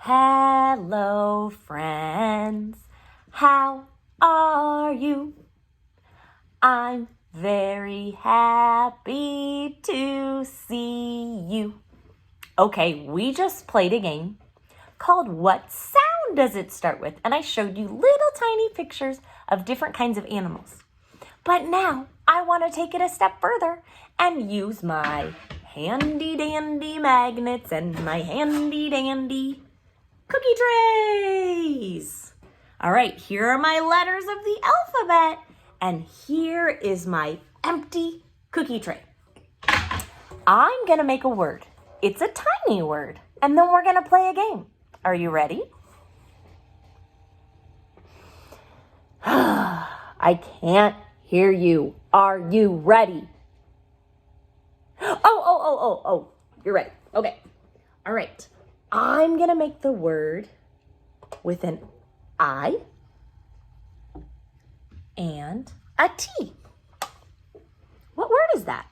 Hello, friends. How are you? I'm very happy to see you. Okay, we just played a game called What Sound Does It Start With? And I showed you little tiny pictures of different kinds of animals. But now I want to take it a step further and use my handy dandy magnets and my handy dandy cookie trays. All right, here are my letters of the alphabet, and here is my empty cookie tray. I'm gonna make a word. It's a tiny word, and then we're gonna play a game. Are you ready? I can't hear you. Are you ready? Oh, you're right. Okay. All right. I'm going to make the word with an I and a T. What word is that?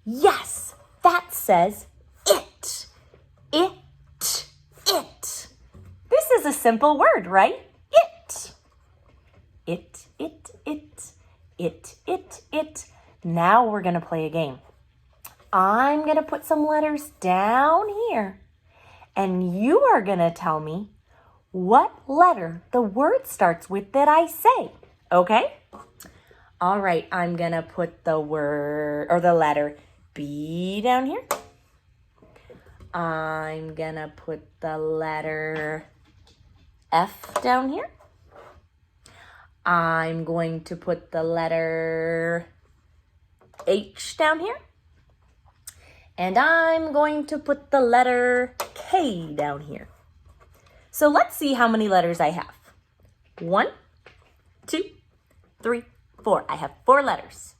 Yes, that says it. It. This is a simple word, right? It. Now we're going to play a game. I'm going to put some letters down here, and you are going to tell me what letter the word starts with that I say, okay? All right, I'm going to put the word or the letter B down here. I'm going to put the letter F down here. I'm going to put the letter H down here. And I'm going to put the letter K down here. So let's see how many letters I have. 1, 2, 3, 4. I have 4 letters.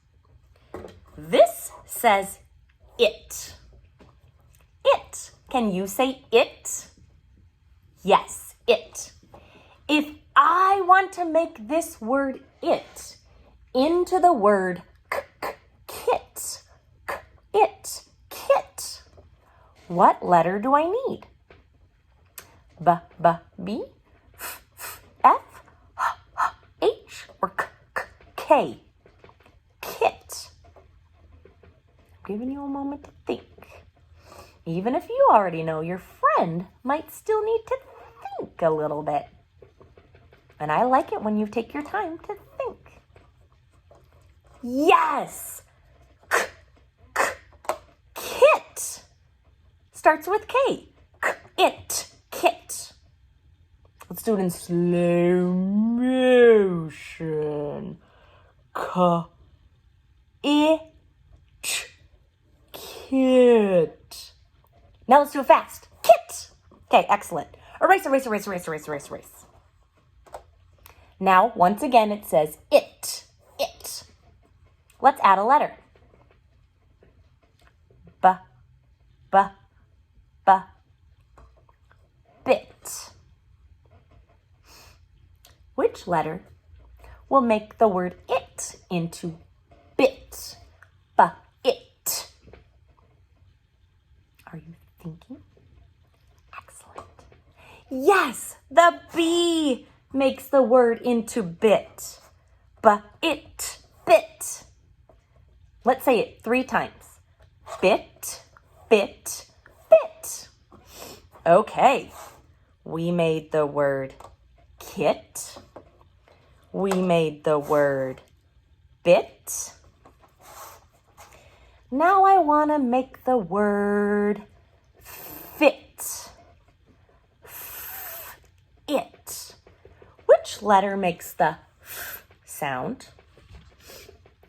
This says it. It. Can you say it? Yes, it. If I want to make this word it into the word kit, it, kit, what letter do I need? B, F, H, or K? Kit. I'm giving you a moment to think. Even if you already know, your friend might still need to think a little bit. And I like it when you take your time to think. Yes! Kit. Starts with K. It. Kit. Let's do it in slow motion. It. Kit. Now let's do it fast. Kit. Okay, excellent. Erase. Now, once again, it says it. It. Let's add a letter. Bit. Which letter will make the word it into bit? It. Are you thinking? Excellent. Yes, the B makes the word into bit. Bit. Let's say it 3 times. Bit. Okay. We made the word kit. We made the word bit. Now I want to make the word fit. It. Which letter makes the f sound?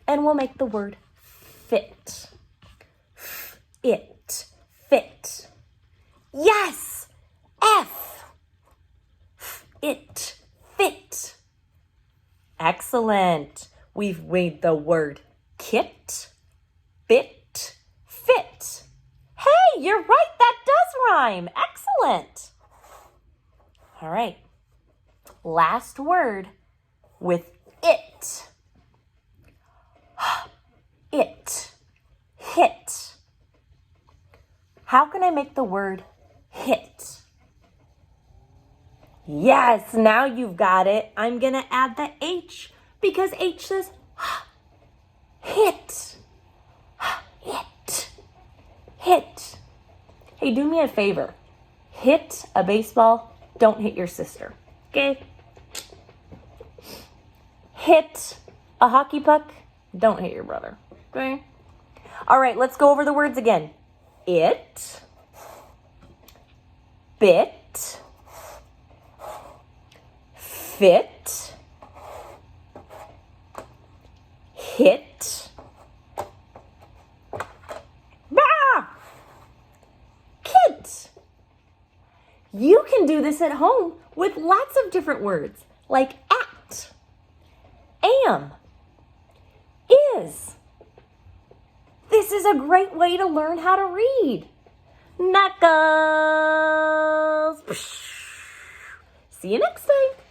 And we'll make the word fit. It. Fit. Yes! F. It. Fit. Excellent. We've made the word kit, bit, fit. Hey, you're right. That does rhyme. Excellent. All right. Last word with it. It. Hit. How can I make the word hit. Yes, now you've got it. I'm going to add the H because H says hit. Hit. Hit. Hey, do me a favor. Hit a baseball. Don't hit your sister. Okay? Hit a hockey puck. Don't hit your brother. Okay? All right, let's go over the words again. It. Bit. Fit. Hit. Bah! Kit. You can do this at home with lots of different words like at, am, is. This is a great way to learn how to read. Knuckles. See you next time.